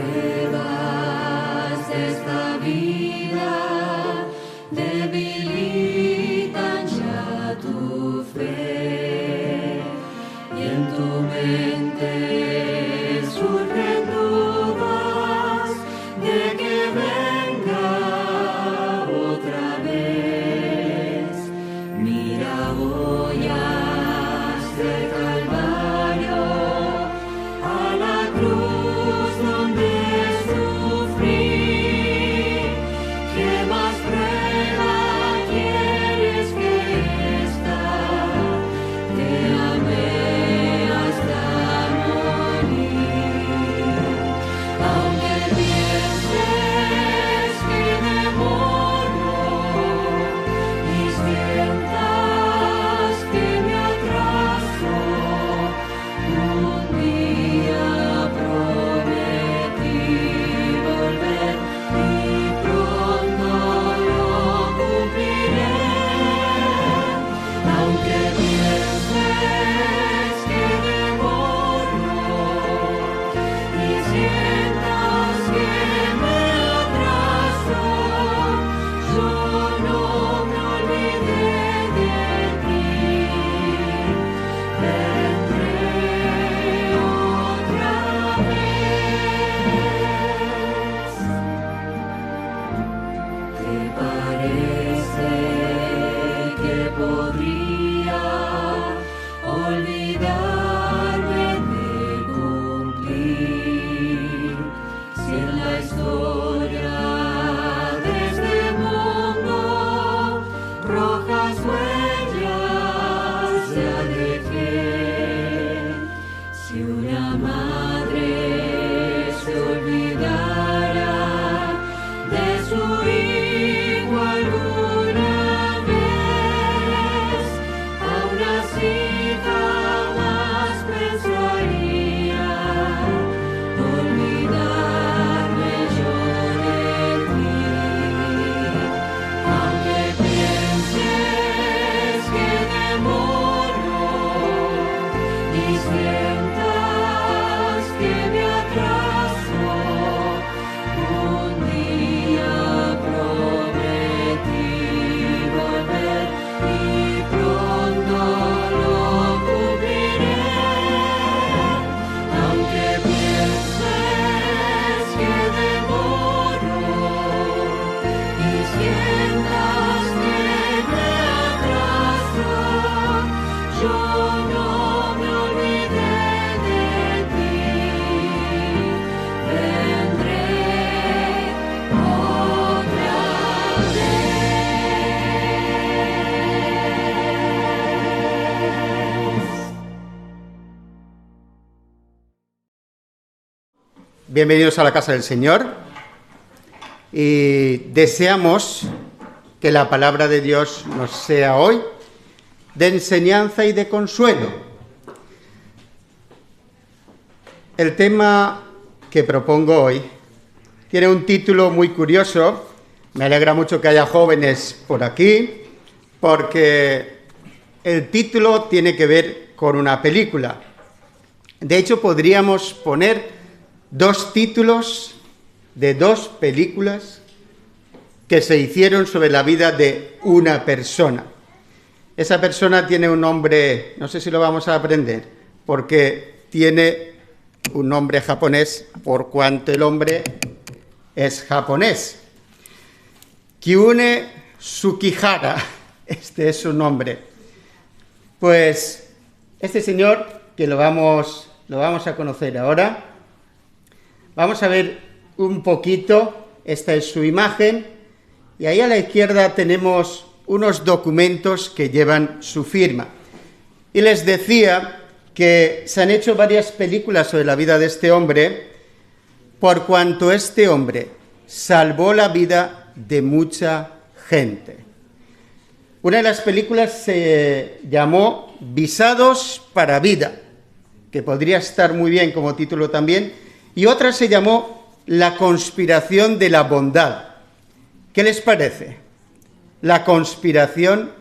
pruebas de esta vida debilitan ya tu fe y en tu mente surgen dudas de que venga otra vez. Mira huellas del Calvario, a la cruz donde sufrí. ¿Qué más prueba quieres que esta? Te amé hasta morir. Aunque pienses que demoro y sientas que me atraso, un día prometí volver y pronto lo cumpliré. Aunque pienses que demoro y sientas que me atraso, yo no me olvidé de ti. Vendré otra vez. ¿Te parece que podría olvidarme de cumplir si en la historia de este mundo rojas huellas ya dejé? Si una madre se olvidara de su hijo alguna vez, aún así jamás pensaría olvidarme yo de ti. Aunque pienses que demoro y sientas que me atraso, un día prometí volver y pronto lo cumpliré. Aunque pienses que demoro y sientas que me atraso, yo no me olvidé de ti. Vendré otra vez. Bienvenidos a la casa del Señor y deseamos que la palabra de Dios nos sea hoy de enseñanza y de consuelo. El tema que propongo hoy tiene un título muy curioso. Me alegra mucho que haya jóvenes por aquí porque el título tiene que ver con una película. De hecho, podríamos poner dos títulos de dos películas que se hicieron sobre la vida de una persona. Esa persona tiene un nombre, no sé si lo vamos a aprender, porque tiene un nombre japonés, por cuanto el hombre es japonés. Kiune Tsukihara, este es su nombre. Pues este señor, que lo vamos a conocer ahora, vamos a ver un poquito, esta es su imagen, y ahí a la izquierda tenemos unos documentos que llevan su firma. Y les decía que se han hecho varias películas sobre la vida de este hombre, por cuanto este hombre salvó la vida de mucha gente. Una de las películas se llamó Visados para Vida, que podría estar muy bien como título también, y otra se llamó La conspiración de la bondad. ¿Qué les parece? La conspiración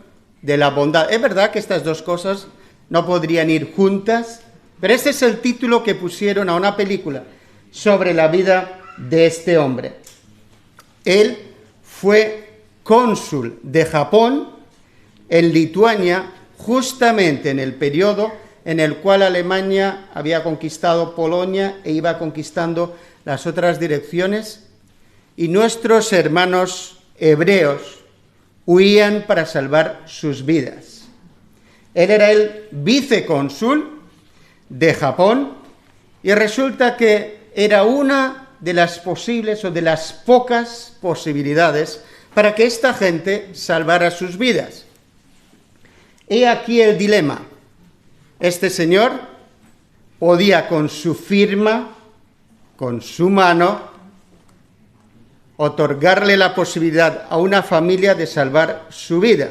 de la bondad. Es verdad que estas dos cosas no podrían ir juntas, pero este es el título que pusieron a una película sobre la vida de este hombre. Él fue cónsul de Japón en Lituania justamente en el periodo en el cual Alemania había conquistado Polonia e iba conquistando las otras direcciones, y nuestros hermanos hebreos huían para salvar sus vidas. Él era el vicecónsul de Japón y resulta que era una de las posibles o de las pocas posibilidades para que esta gente salvara sus vidas. He aquí el dilema. Este señor podía con su firma, con su mano, otorgarle la posibilidad a una familia de salvar su vida.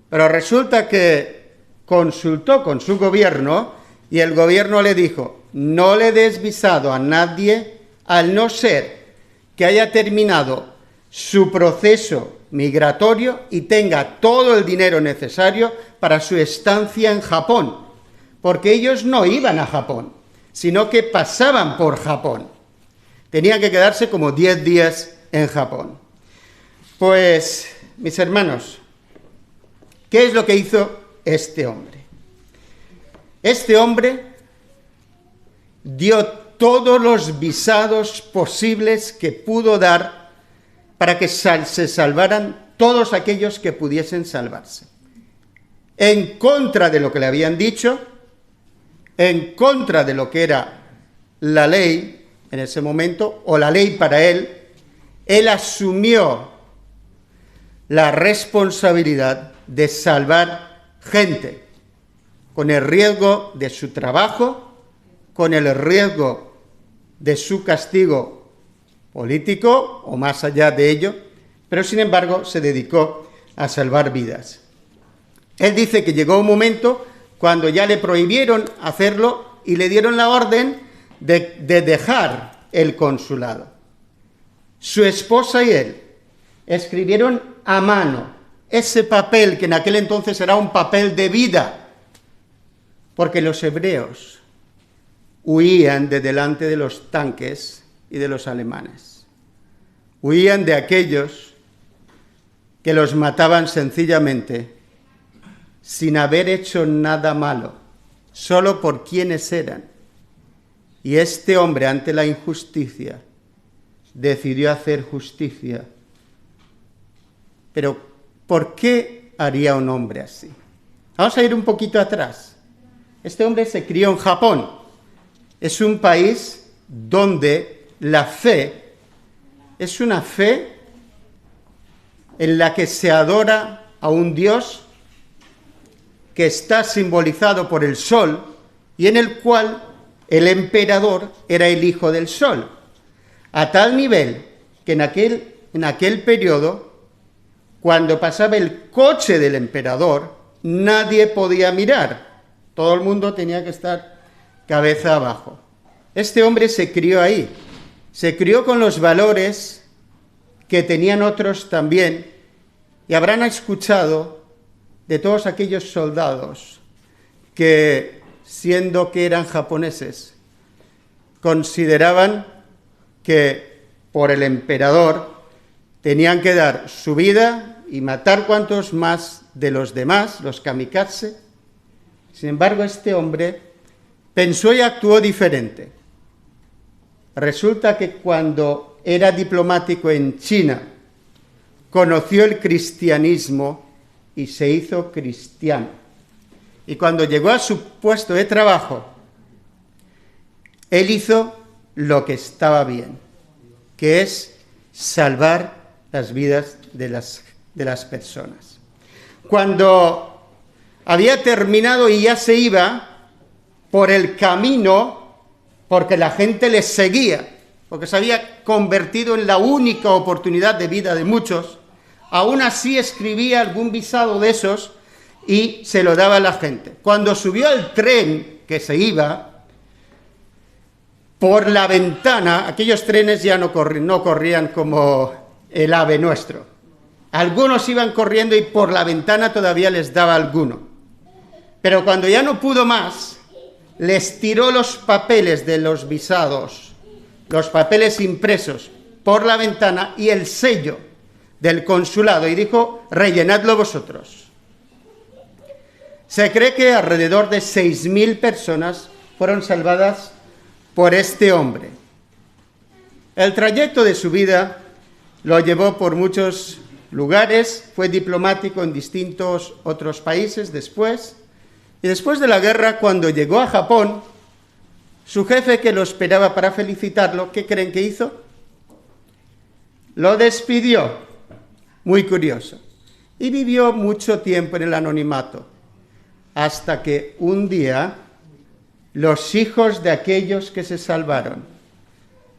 Pero resulta que consultó con su gobierno y el gobierno le dijo: no le des visado a nadie al no ser que haya terminado su proceso migratorio y tenga todo el dinero necesario para su estancia en Japón, porque ellos no iban a Japón, sino que pasaban por Japón. Tenían que quedarse como 10 días en Japón. Pues, mis hermanos, ¿qué es lo que hizo este hombre? Este hombre dio todos los visados posibles que pudo dar para que se salvaran todos aquellos que pudiesen salvarse. En contra de lo que le habían dicho, en contra de lo que era la ley en ese momento, o la ley para él asumió la responsabilidad de salvar gente, con el riesgo de su trabajo, con el riesgo de su castigo político o más allá de ello, pero sin embargo se dedicó a salvar vidas. Él dice que llegó un momento cuando ya le prohibieron hacerlo y le dieron la orden de dejar el consulado. Su esposa y él escribieron a mano ese papel que en aquel entonces era un papel de vida, porque los hebreos huían de delante de los tanques y de los alemanes. Huían de aquellos que los mataban sencillamente sin haber hecho nada malo, solo por quienes eran. Y este hombre, ante la injusticia, decidió hacer justicia. Pero, ¿por qué haría un hombre así? Vamos a ir un poquito atrás. Este hombre se crió en Japón. Es un país donde la fe es una fe en la que se adora a un Dios que está simbolizado por el sol y en el cual el emperador era el hijo del sol, a tal nivel que en aquel periodo, cuando pasaba el coche del emperador, nadie podía mirar, todo el mundo tenía que estar cabeza abajo. Este hombre se crió ahí, se crió con los valores que tenían otros también, y habrán escuchado de todos aquellos soldados que, siendo que eran japoneses, consideraban que por el emperador tenían que dar su vida y matar cuantos más de los demás, los kamikaze. Sin embargo, este hombre pensó y actuó diferente. Resulta que cuando era diplomático en China, conoció el cristianismo y se hizo cristiano. Y cuando llegó a su puesto de trabajo, él hizo lo que estaba bien, que es salvar las vidas de las personas. Cuando había terminado y ya se iba por el camino, porque la gente les seguía, porque se había convertido en la única oportunidad de vida de muchos, aún así escribía algún visado de esos y se lo daba a la gente. Cuando subió al tren que se iba, por la ventana, aquellos trenes ya no corrían como el AVE nuestro. Algunos iban corriendo y por la ventana todavía les daba alguno. Pero cuando ya no pudo más, les tiró los papeles de los visados los papeles impresos por la ventana y el sello del consulado y dijo: rellenadlo vosotros. Se cree que alrededor de 6.000 personas fueron salvadas por este hombre. El trayecto de su vida lo llevó por muchos lugares, fue diplomático en distintos otros países después, y después de la guerra, cuando llegó a Japón, su jefe, que lo esperaba para felicitarlo, ¿qué creen que hizo? Lo despidió, muy curioso, y vivió mucho tiempo en el anonimato, hasta que un día los hijos de aquellos que se salvaron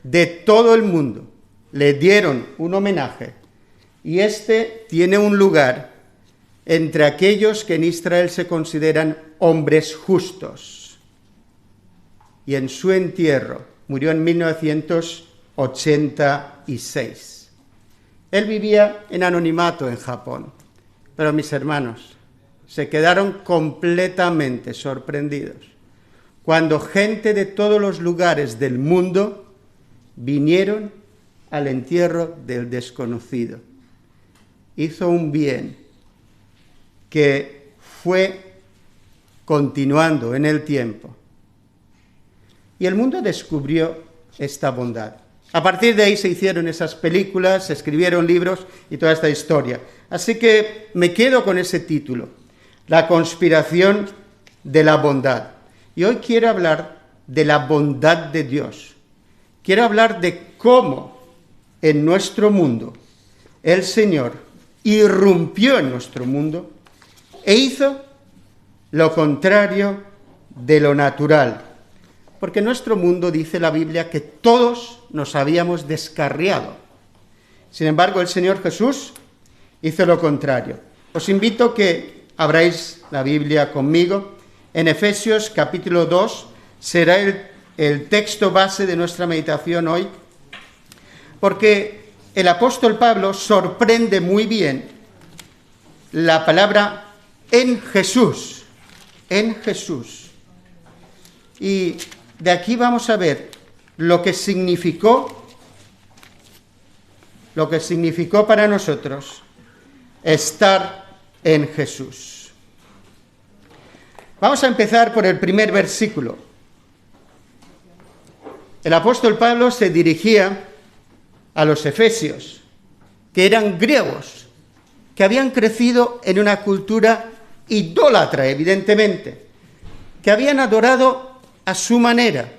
de todo el mundo le dieron un homenaje, y este tiene un lugar entre aquellos que en Israel se consideran hombres justos. Y en su entierro murió en 1986. Él vivía en anonimato en Japón, pero mis hermanos se quedaron completamente sorprendidos cuando gente de todos los lugares del mundo vinieron al entierro del desconocido. Hizo un bien que fue continuando en el tiempo. Y el mundo descubrió esta bondad. A partir de ahí se hicieron esas películas, se escribieron libros y toda esta historia. Así que me quedo con ese título, La conspiración de la bondad. Y hoy quiero hablar de la bondad de Dios. Quiero hablar de cómo en nuestro mundo el Señor irrumpió en nuestro mundo e hizo lo contrario de lo natural. Porque en nuestro mundo dice la Biblia que todos nos habíamos descarriado. Sin embargo, el Señor Jesús hizo lo contrario. Os invito a que abráis la Biblia conmigo. En Efesios capítulo 2 será el texto base de nuestra meditación hoy, porque el apóstol Pablo sorprende muy bien la palabra en Jesús, en Jesús. Y de aquí vamos a ver lo que significó para nosotros estar en Jesús. Vamos a empezar por el primer versículo. El apóstol Pablo se dirigía a los efesios, que eran griegos, que habían crecido en una cultura idólatra, evidentemente, que habían adorado a su manera,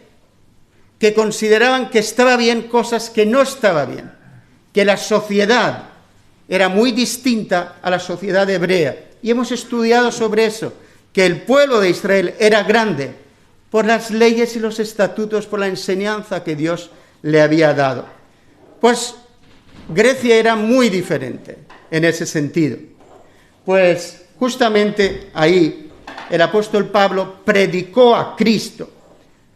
que consideraban que estaba bien cosas que no estaba bien, que la sociedad era muy distinta a la sociedad hebrea. Y hemos estudiado sobre eso, que el pueblo de Israel era grande por las leyes y los estatutos, por la enseñanza que Dios le había dado. Pues Grecia era muy diferente en ese sentido. Pues justamente ahí el apóstol Pablo predicó a Cristo,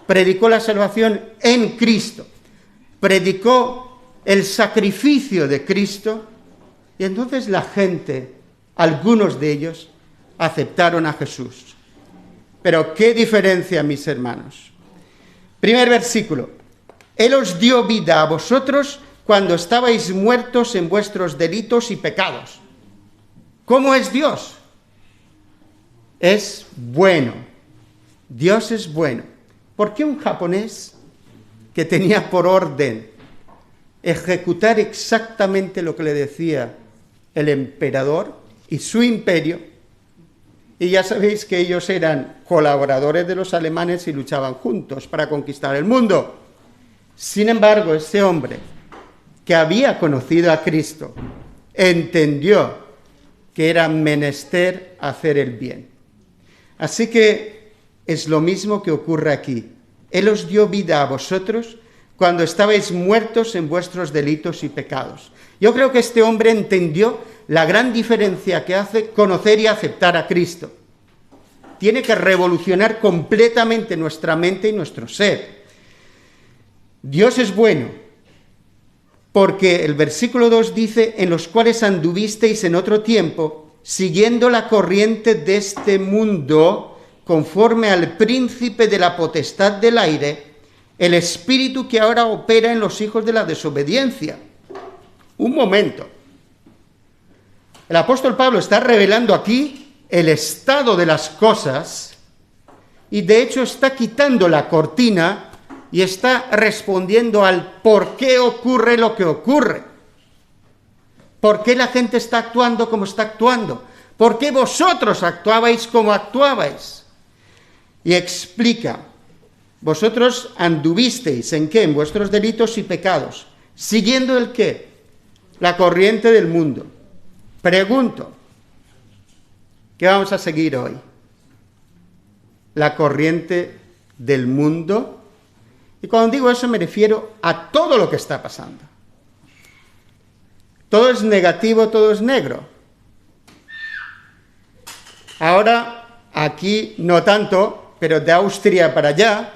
predicó la salvación en Cristo, predicó el sacrificio de Cristo, y entonces la gente, algunos de ellos, aceptaron a Jesús. Pero qué diferencia, mis hermanos. Primer versículo: Él os dio vida a vosotros cuando estabais muertos en vuestros delitos y pecados. ¿Cómo es Dios? Es bueno. Dios es bueno. ¿Por qué un japonés que tenía por orden ejecutar exactamente lo que le decía el emperador y su imperio? Y ya sabéis que ellos eran colaboradores de los alemanes y luchaban juntos para conquistar el mundo. Sin embargo, ese hombre que había conocido a Cristo entendió que era menester hacer el bien. Así que es lo mismo que ocurre aquí. Él os dio vida a vosotros cuando estabais muertos en vuestros delitos y pecados. Yo creo que este hombre entendió la gran diferencia que hace conocer y aceptar a Cristo. Tiene que revolucionar completamente nuestra mente y nuestro ser. Dios es bueno, porque el versículo 2 dice: en los cuales anduvisteis en otro tiempo, siguiendo la corriente de este mundo, conforme al príncipe de la potestad del aire, el espíritu que ahora opera en los hijos de la desobediencia. Un momento. El apóstol Pablo está revelando aquí el estado de las cosas y de hecho está quitando la cortina y está respondiendo al por qué ocurre lo que ocurre. ¿Por qué la gente está actuando como está actuando? ¿Por qué vosotros actuabais como actuabais? Y explica, vosotros anduvisteis ¿en qué? En vuestros delitos y pecados, siguiendo el qué, la corriente del mundo. Pregunto, ¿qué vamos a seguir hoy? ¿La corriente del mundo? Y cuando digo eso me refiero a todo lo que está pasando. Todo es negativo, todo es negro. Ahora, aquí no tanto, pero de Austria para allá,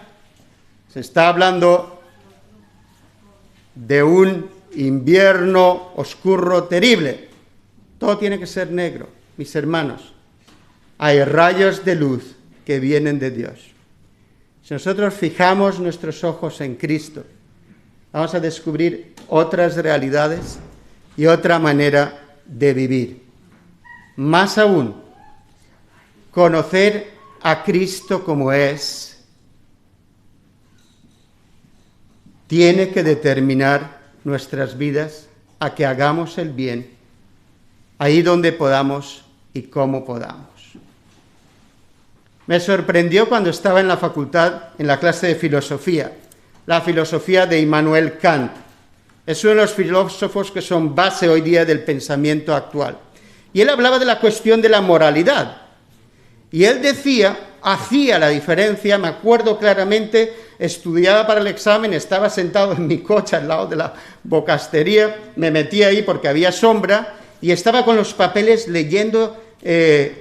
se está hablando de un invierno oscuro terrible. Todo tiene que ser negro, mis hermanos. Hay rayos de luz que vienen de Dios. Si nosotros fijamos nuestros ojos en Cristo, vamos a descubrir otras realidades y otra manera de vivir. Más aún, conocer a Cristo como es tiene que determinar nuestras vidas a que hagamos el bien ahí donde podamos y como podamos. Me sorprendió cuando estaba en la facultad, en la clase de filosofía, la filosofía de Immanuel Kant. Es uno de los filósofos que son base hoy día del pensamiento actual. Y él hablaba de la cuestión de la moralidad. Y él hacía la diferencia, me acuerdo claramente, estudiaba para el examen, estaba sentado en mi coche al lado de la bocastería, me metí ahí porque había sombra, y estaba con los papeles leyendo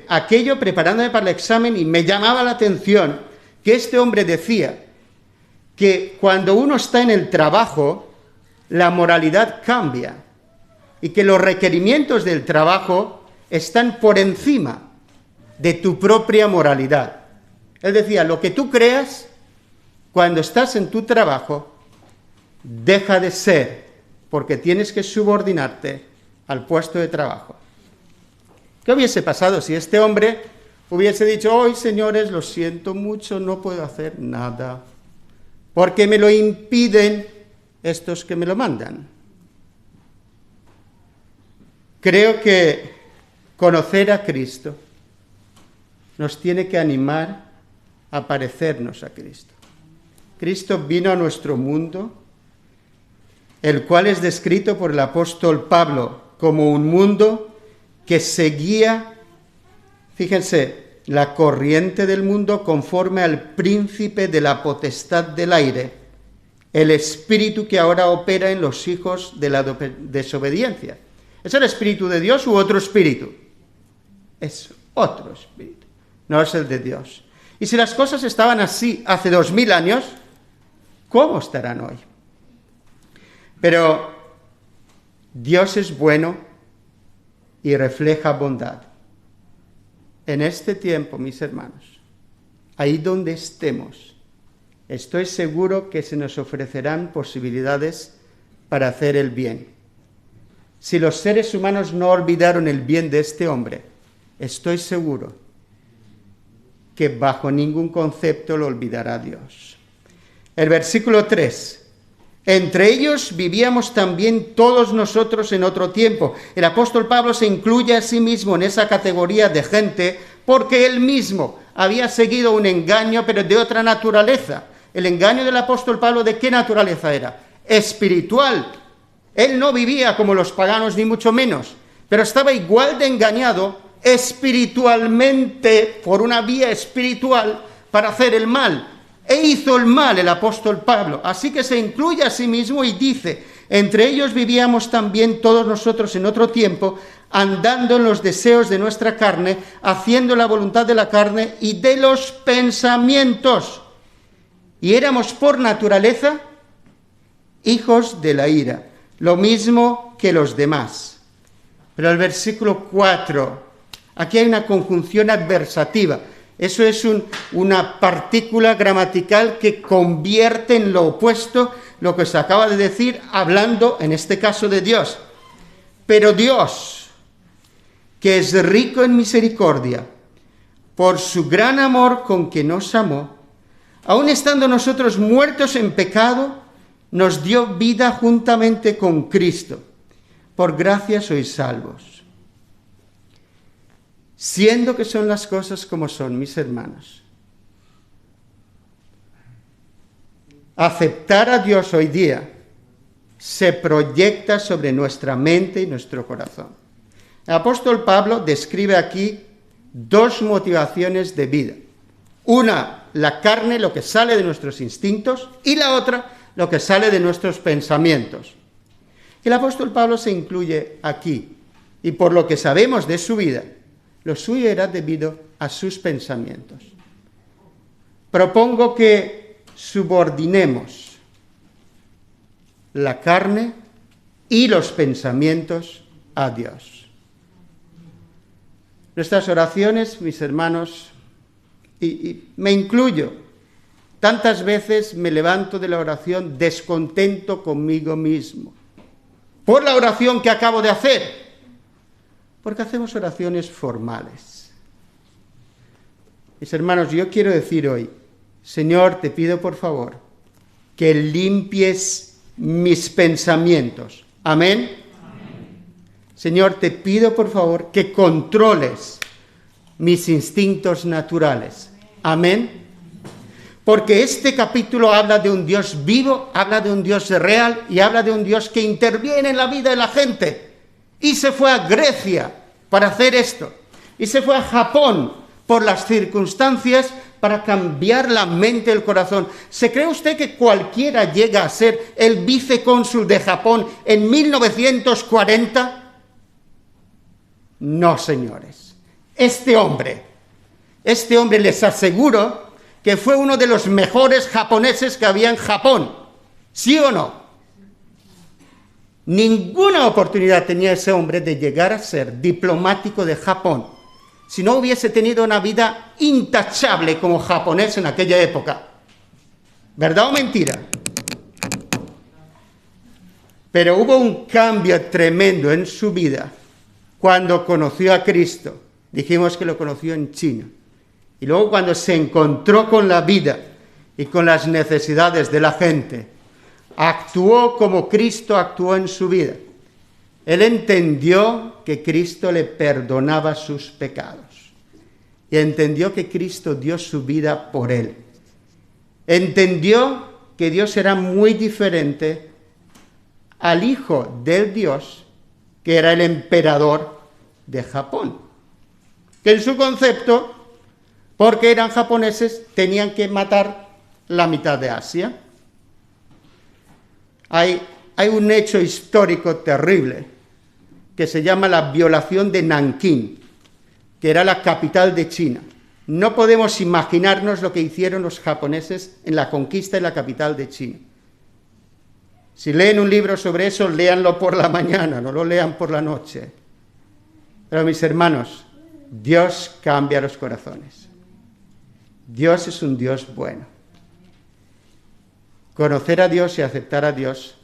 aquello, preparándome para el examen, y me llamaba la atención que este hombre decía que cuando uno está en el trabajo, la moralidad cambia, y que los requerimientos del trabajo están por encima de tu propia moralidad. Él decía, lo que tú creas, cuando estás en tu trabajo, deja de ser, porque tienes que subordinarte al puesto de trabajo. ¿Qué hubiese pasado si este hombre hubiese dicho, hoy señores, lo siento mucho, no puedo hacer nada, porque me lo impiden estos que me lo mandan? Creo que conocer a Cristo nos tiene que animar a parecernos a Cristo. Cristo vino a nuestro mundo, el cual es descrito por el apóstol Pablo como un mundo que seguía, fíjense, la corriente del mundo conforme al príncipe de la potestad del aire, el espíritu que ahora opera en los hijos de la desobediencia. ¿Es el espíritu de Dios u otro espíritu? Es otro espíritu, no es el de Dios. Y si las cosas estaban así hace 2000 años, ¿cómo estarán hoy? Pero Dios es bueno y refleja bondad. En este tiempo, mis hermanos, ahí donde estemos, estoy seguro que se nos ofrecerán posibilidades para hacer el bien. Si los seres humanos no olvidaron el bien de este hombre, estoy seguro que bajo ningún concepto lo olvidará Dios. El versículo 3. Entre ellos vivíamos también todos nosotros en otro tiempo. El apóstol Pablo se incluye a sí mismo en esa categoría de gente porque él mismo había seguido un engaño, pero de otra naturaleza. El engaño del apóstol Pablo, ¿de qué naturaleza era? Espiritual. Él no vivía como los paganos, ni mucho menos, pero estaba igual de engañado espiritualmente, por una vía espiritual, para hacer el mal. E hizo el mal el apóstol Pablo. Así que se incluye a sí mismo y dice, entre ellos vivíamos también todos nosotros en otro tiempo, andando en los deseos de nuestra carne, haciendo la voluntad de la carne y de los pensamientos. Y éramos por naturaleza hijos de la ira, lo mismo que los demás. Pero el versículo 4, aquí hay una conjunción adversativa. Eso es una partícula gramatical que convierte en lo opuesto lo que se acaba de decir, hablando en este caso de Dios. Pero Dios, que es rico en misericordia, por su gran amor con que nos amó, aun estando nosotros muertos en pecado, nos dio vida juntamente con Cristo. Por gracia sois salvos. Siendo que son las cosas como son, mis hermanos, aceptar a Dios hoy día se proyecta sobre nuestra mente y nuestro corazón. El apóstol Pablo describe aquí dos motivaciones de vida. Una, la carne, lo que sale de nuestros instintos, y la otra, lo que sale de nuestros pensamientos. El apóstol Pablo se incluye aquí, y por lo que sabemos de su vida, lo suyo era debido a sus pensamientos. Propongo que subordinemos la carne y los pensamientos a Dios. Nuestras oraciones, mis hermanos, y me incluyo, tantas veces me levanto de la oración descontento conmigo mismo por la oración que acabo de hacer. Porque hacemos oraciones formales. Mis hermanos, yo quiero decir hoy, Señor, te pido por favor que limpies mis pensamientos. Amén. Señor, te pido por favor que controles mis instintos naturales. Amén. Porque este capítulo habla de un Dios vivo, habla de un Dios real y habla de un Dios que interviene en la vida de la gente. Y se fue a Grecia para hacer esto. Y se fue a Japón por las circunstancias para cambiar la mente y el corazón. ¿Se cree usted que cualquiera llega a ser el vicecónsul de Japón en 1940? No, señores. Este hombre, les aseguro que fue uno de los mejores japoneses que había en Japón. ¿Sí o no? Ninguna oportunidad tenía ese hombre de llegar a ser diplomático de Japón si no hubiese tenido una vida intachable como japonés en aquella época. ¿Verdad o mentira? Pero hubo un cambio tremendo en su vida cuando conoció a Cristo. Dijimos que lo conoció en China. Y luego cuando se encontró con la vida y con las necesidades de la gente, actuó como Cristo actuó en su vida. Él entendió que Cristo le perdonaba sus pecados. Y entendió que Cristo dio su vida por él. Entendió que Dios era muy diferente al hijo del Dios, que era el emperador de Japón. Que en su concepto, porque eran japoneses, tenían que matar la mitad de Asia. Hay un hecho histórico terrible que se llama la violación de Nankín, que era la capital de China. No podemos imaginarnos lo que hicieron los japoneses en la conquista de la capital de China. Si leen un libro sobre eso, léanlo por la mañana, no lo lean por la noche. Pero mis hermanos, Dios cambia los corazones. Dios es un Dios bueno. Conocer a Dios y aceptar a Dios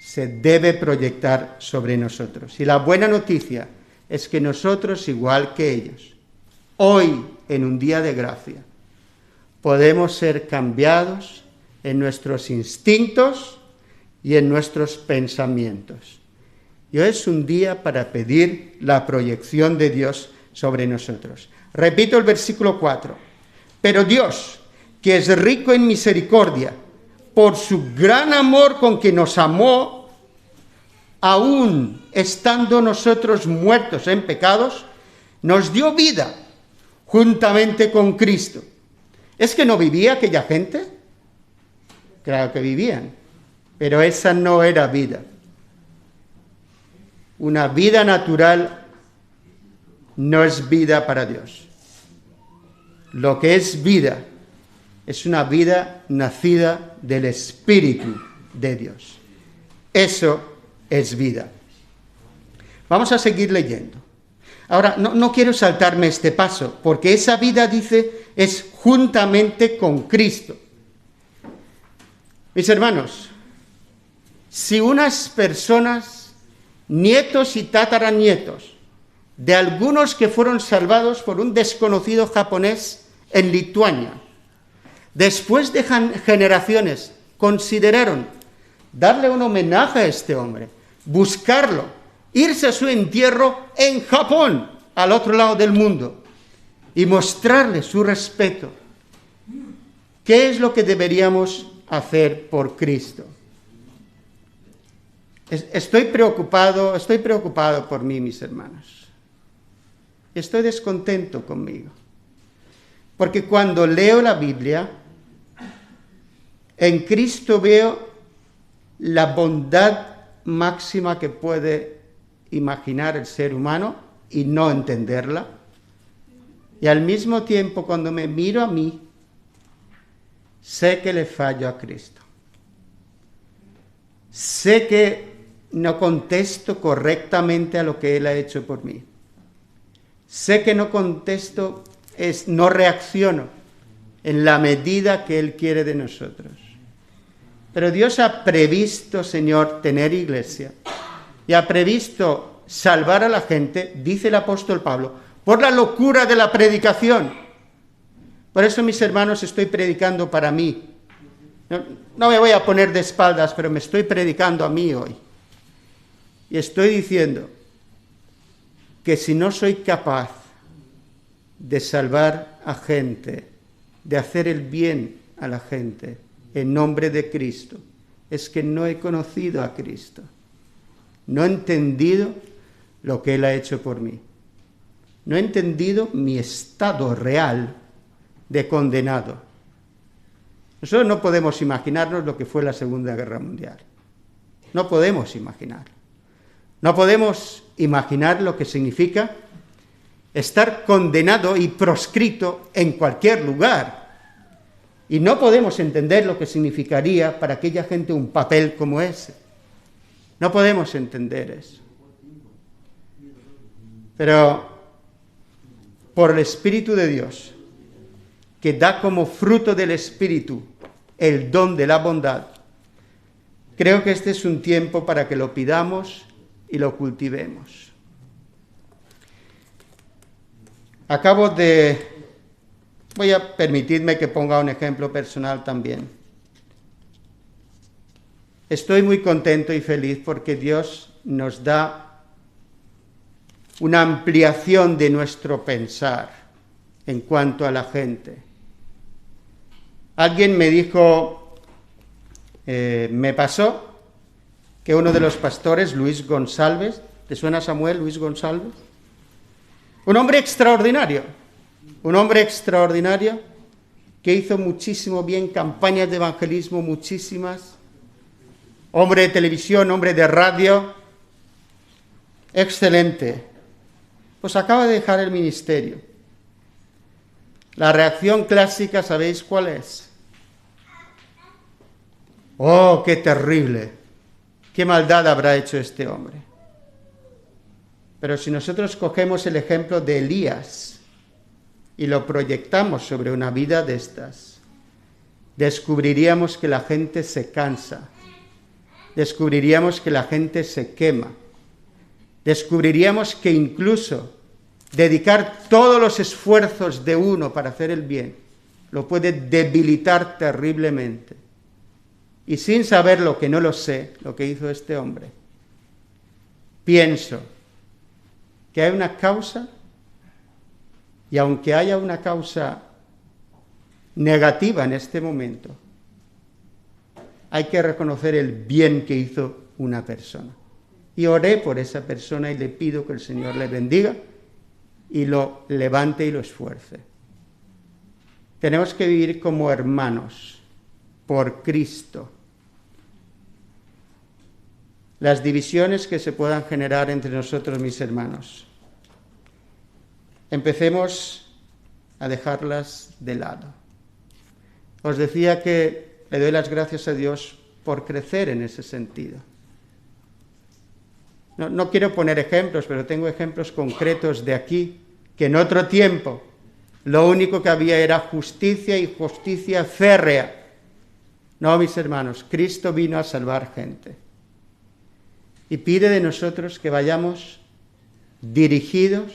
se debe proyectar sobre nosotros. Y la buena noticia es que nosotros, igual que ellos, hoy, en un día de gracia, podemos ser cambiados en nuestros instintos y en nuestros pensamientos. Y hoy es un día para pedir la proyección de Dios sobre nosotros. Repito el versículo 4. Pero Dios, que es rico en misericordia, por su gran amor con que nos amó, aún estando nosotros muertos en pecados, nos dio vida juntamente con Cristo. ¿Es que no vivía aquella gente? Claro que vivían, pero esa no era vida. Una vida natural no es vida para Dios. Lo que es vida es una vida nacida del Espíritu de Dios. Eso es vida. Vamos a seguir leyendo. Ahora, no quiero saltarme este paso, porque esa vida, dice, es juntamente con Cristo. Mis hermanos, si unas personas, nietos y tataranietos, de algunos que fueron salvados por un desconocido japonés en Lituania, después de generaciones consideraron darle un homenaje a este hombre, buscarlo, irse a su entierro en Japón, al otro lado del mundo, y mostrarle su respeto, ¿qué es lo que deberíamos hacer por Cristo? Estoy preocupado por mí, mis hermanos. Estoy descontento conmigo. Porque cuando leo la Biblia, en Cristo veo la bondad máxima que puede imaginar el ser humano y no entenderla. Y al mismo tiempo, cuando me miro a mí, sé que le fallo a Cristo. Sé que no contesto correctamente a lo que Él ha hecho por mí. Sé que no reacciono en la medida que Él quiere de nosotros. Pero Dios ha previsto, Señor, tener iglesia y ha previsto salvar a la gente, dice el apóstol Pablo, por la locura de la predicación. Por eso, mis hermanos, estoy predicando para mí. No me voy a poner de espaldas, pero me estoy predicando a mí hoy. Y estoy diciendo que si no soy capaz de salvar a gente, de hacer el bien a la gente en nombre de Cristo, es que no he conocido a Cristo. No he entendido lo que Él ha hecho por mí. No he entendido mi estado real de condenado. Nosotros no podemos imaginarnos lo que fue la Segunda Guerra Mundial. No podemos imaginarlo. No podemos imaginar lo que significa estar condenado y proscrito en cualquier lugar. Y no podemos entender lo que significaría para aquella gente un papel como ese. No podemos entender eso. Pero por el Espíritu de Dios, que da como fruto del Espíritu el don de la bondad, creo que este es un tiempo para que lo pidamos y lo cultivemos. Voy a permitirme que ponga un ejemplo personal también. Estoy muy contento y feliz porque Dios nos da una ampliación de nuestro pensar en cuanto a la gente. Alguien me dijo, me pasó, que uno de los pastores, Luis González, ¿te suena, Samuel, Luis González? Un hombre extraordinario que hizo muchísimo bien, campañas de evangelismo, muchísimas, hombre de televisión, hombre de radio, excelente. Pues acaba de dejar el ministerio. La reacción clásica, ¿sabéis cuál es? ¡Oh, qué terrible! ¿Qué maldad habrá hecho este hombre? Pero si nosotros cogemos el ejemplo de Elías y lo proyectamos sobre una vida de estas, descubriríamos que la gente se cansa, descubriríamos que la gente se quema, descubriríamos que incluso dedicar todos los esfuerzos de uno para hacer el bien lo puede debilitar terriblemente. Y sin saber lo que no lo sé, lo que hizo este hombre, pienso que hay una causa, y aunque haya una causa negativa en este momento, hay que reconocer el bien que hizo una persona. Y oré por esa persona y le pido que el Señor le bendiga y lo levante y lo esfuerce. Tenemos que vivir como hermanos, por Cristo. Las divisiones que se puedan generar entre nosotros, mis hermanos, empecemos a dejarlas de lado. Os decía que le doy las gracias a Dios por crecer en ese sentido. No quiero poner ejemplos, pero tengo ejemplos concretos de aquí, que en otro tiempo lo único que había era justicia y justicia férrea. No, mis hermanos, Cristo vino a salvar gente. Y pide de nosotros que vayamos dirigidos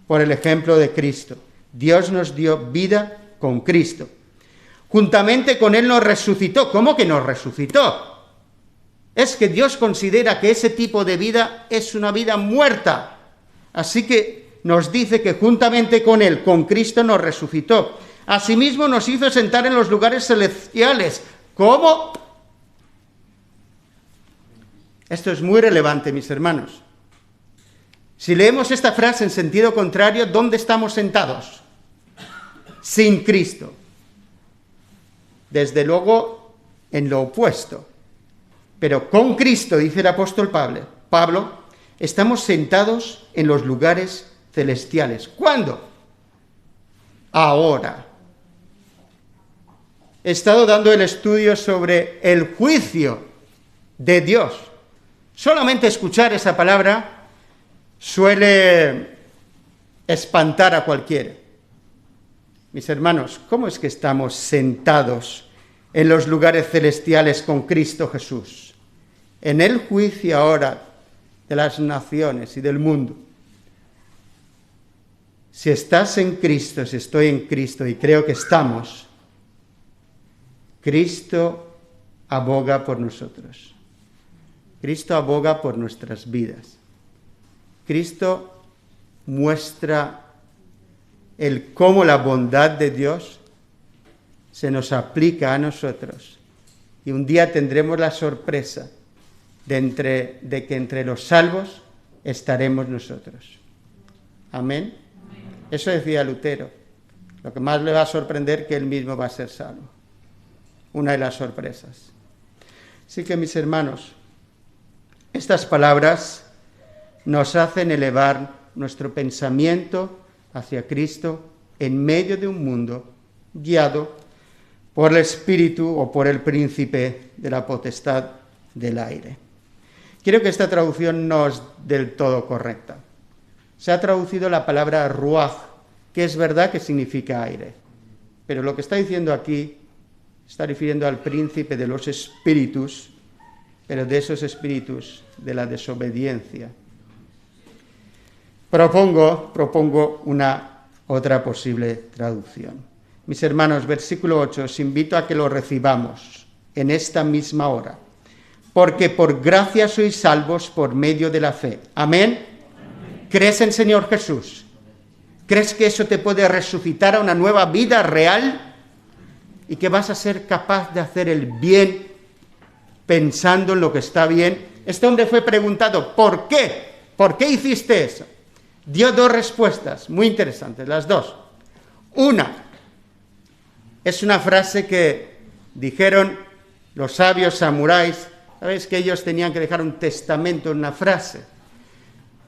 por el ejemplo de Cristo. Dios nos dio vida con Cristo. Juntamente con Él nos resucitó. ¿Cómo que nos resucitó? Es que Dios considera que ese tipo de vida es una vida muerta. Así que nos dice que juntamente con Él, con Cristo, nos resucitó. Asimismo nos hizo sentar en los lugares celestiales. ¿Cómo? Esto es muy relevante, mis hermanos. Si leemos esta frase en sentido contrario, ¿dónde estamos sentados? Sin Cristo. Desde luego, en lo opuesto. Pero con Cristo, dice el apóstol Pablo, estamos sentados en los lugares celestiales. ¿Cuándo? Ahora. He estado dando el estudio sobre el juicio de Dios. Solamente escuchar esa palabra suele espantar a cualquiera. Mis hermanos, ¿cómo es que estamos sentados en los lugares celestiales con Cristo Jesús? En el juicio ahora de las naciones y del mundo. Si estás en Cristo, si estoy en Cristo, y creo que estamos, Cristo aboga por nosotros. Cristo aboga por nuestras vidas. Cristo muestra el cómo la bondad de Dios se nos aplica a nosotros. Y un día tendremos la sorpresa de que entre los salvos estaremos nosotros. Amén. Eso decía Lutero. Lo que más le va a sorprender que él mismo va a ser salvo. Una de las sorpresas. Así que, mis hermanos, estas palabras nos hacen elevar nuestro pensamiento hacia Cristo en medio de un mundo guiado por el espíritu o por el príncipe de la potestad del aire. Creo que esta traducción no es del todo correcta. Se ha traducido la palabra ruaj, que es verdad que significa aire, pero lo que está diciendo aquí está refiriendo al príncipe de los espíritus, pero de esos espíritus de la desobediencia. Propongo una otra posible traducción. Mis hermanos, versículo 8, os invito a que lo recibamos en esta misma hora, porque por gracia sois salvos por medio de la fe. Amén. Amén. ¿Crees en Señor Jesús? ¿Crees que eso te puede resucitar a una nueva vida real? Y que vas a ser capaz de hacer el bien pensando en lo que está bien. Este hombre fue preguntado, ¿por qué? ¿Por qué hiciste eso? Dio dos respuestas muy interesantes, las dos. Una, es una frase que dijeron los sabios samuráis. Sabéis que ellos tenían que dejar un testamento en una frase.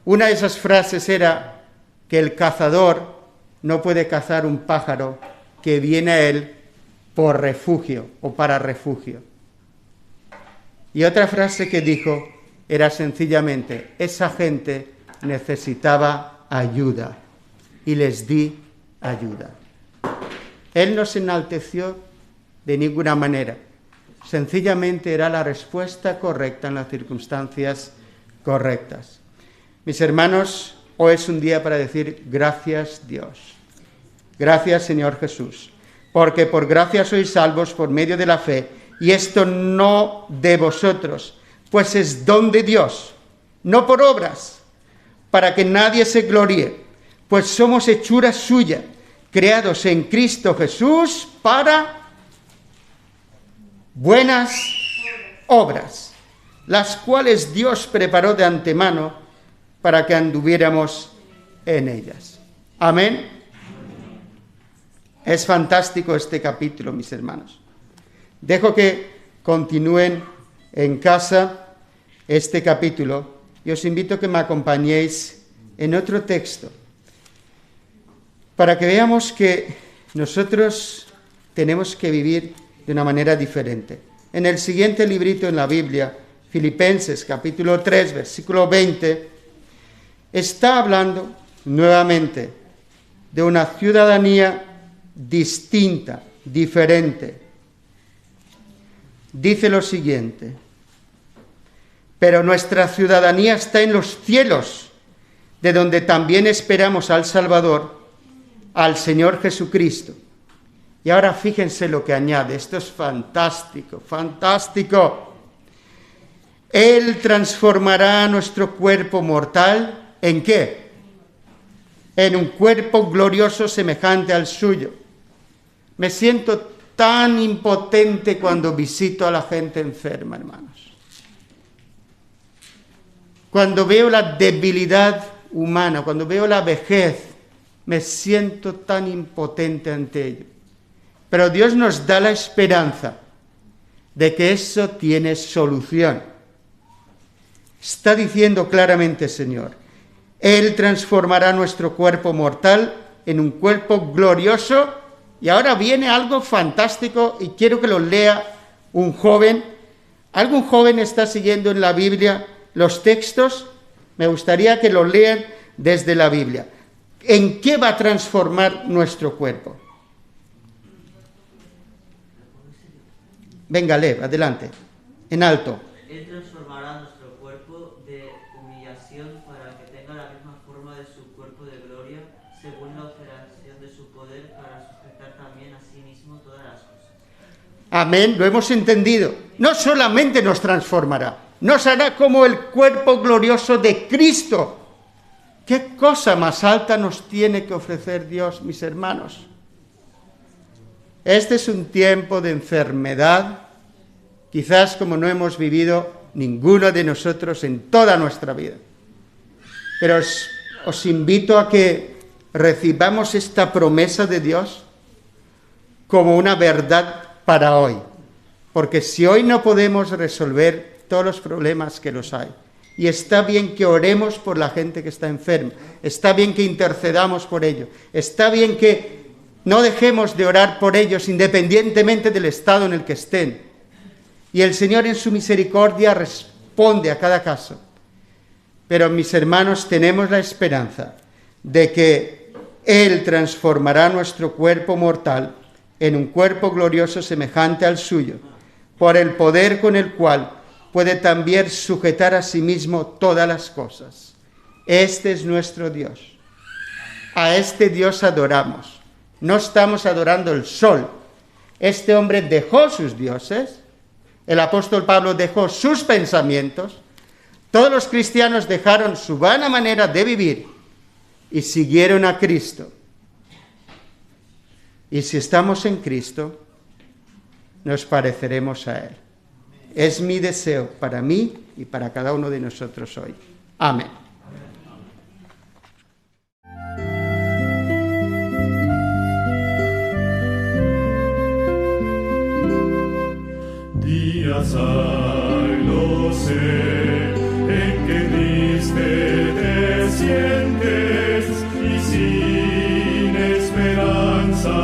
Una de esas frases era que el cazador no puede cazar un pájaro que viene a él por refugio o para refugio. Y otra frase que dijo era sencillamente, esa gente necesitaba ayuda y les di ayuda. Él no se enalteció de ninguna manera. Sencillamente era la respuesta correcta en las circunstancias correctas. Mis hermanos, hoy es un día para decir gracias Dios. Gracias Señor Jesús. Porque por gracia sois salvos por medio de la fe. Y esto no de vosotros, pues es don de Dios, no por obras, para que nadie se gloríe. Pues somos hechura suya, creados en Cristo Jesús para buenas obras, las cuales Dios preparó de antemano para que anduviéramos en ellas. Amén. Es fantástico este capítulo, mis hermanos. Dejo que continúen en casa este capítulo y os invito a que me acompañéis en otro texto para que veamos que nosotros tenemos que vivir de una manera diferente. En el siguiente librito en la Biblia, Filipenses capítulo 3, versículo 20, está hablando nuevamente de una ciudadanía distinta, diferente. Dice lo siguiente: pero nuestra ciudadanía está en los cielos, de donde también esperamos al Salvador, al Señor Jesucristo. Y ahora fíjense lo que añade, esto es fantástico, fantástico. Él transformará nuestro cuerpo mortal, ¿en qué? En un cuerpo glorioso semejante al suyo. Me siento tan impotente cuando visito a la gente enferma, hermanos. Cuando veo la debilidad humana, cuando veo la vejez, me siento tan impotente ante ello. Pero Dios nos da la esperanza de que eso tiene solución. Está diciendo claramente, Señor, Él transformará nuestro cuerpo mortal en un cuerpo glorioso. Y ahora viene algo fantástico y quiero que lo lea un joven. ¿Algún joven está siguiendo en la Biblia los textos? Me gustaría que lo lean desde la Biblia. ¿En qué va a transformar nuestro cuerpo? Venga, lee, adelante, en alto. Él transformará nuestro cuerpo de humillación para que tenga la misma forma de su cuerpo de gloria, según la operación de su poder, para sujetar también a sí mismo todas las cosas. Amén, lo hemos entendido. No solamente nos transformará, nos hará como el cuerpo glorioso de Cristo. ¿Qué cosa más alta nos tiene que ofrecer Dios, mis hermanos? Este es un tiempo de enfermedad, quizás como no hemos vivido ninguno de nosotros en toda nuestra vida. Pero os invito a que recibamos esta promesa de Dios como una verdad para hoy. Porque si hoy no podemos resolver todos los problemas que los hay, y está bien que oremos por la gente que está enferma, está bien que intercedamos por ello, está bien que no dejemos de orar por ellos independientemente del estado en el que estén. Y el Señor en su misericordia responde a cada caso. Pero mis hermanos, tenemos la esperanza de que Él transformará nuestro cuerpo mortal en un cuerpo glorioso semejante al suyo, por el poder con el cual puede también sujetar a sí mismo todas las cosas. Este es nuestro Dios. A este Dios adoramos. No estamos adorando el sol. Este hombre dejó sus dioses. El apóstol Pablo dejó sus pensamientos. Todos los cristianos dejaron su vana manera de vivir y siguieron a Cristo. Y si estamos en Cristo, nos pareceremos a Él. Es mi deseo para mí y para cada uno de nosotros hoy. Amén. Días hay, lo sé, en que triste te sientes y sin esperanza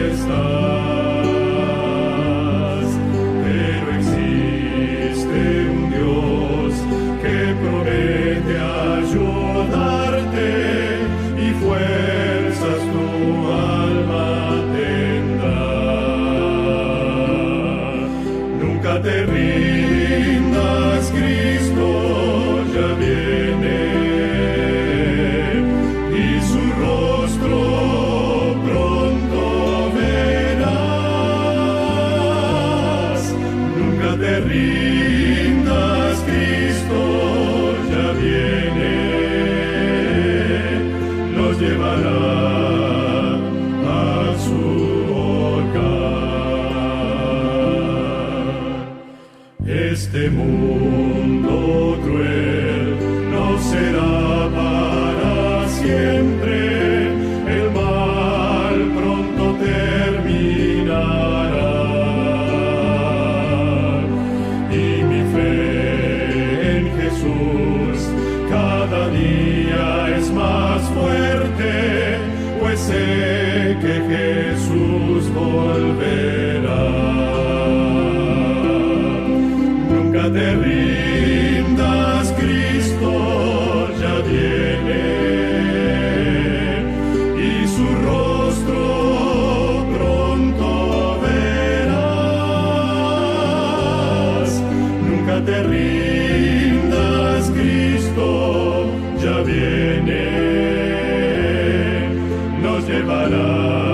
estás. Pero existe un Dios que promete ayudarte y fuerzas tu alma tendrá. Nunca te rindas, Cristo ya viene, y su rostro pronto verás. Nunca te rindas, Cristo ya viene, nos llevará a su Este mundo cruel no será para siempre, el mal pronto terminará. Y mi fe en Jesús cada día es más fuerte, pues sé que Jesús volverá. Nunca te rindas, Cristo ya viene, y rindas, Cristo ya viene, nos llevará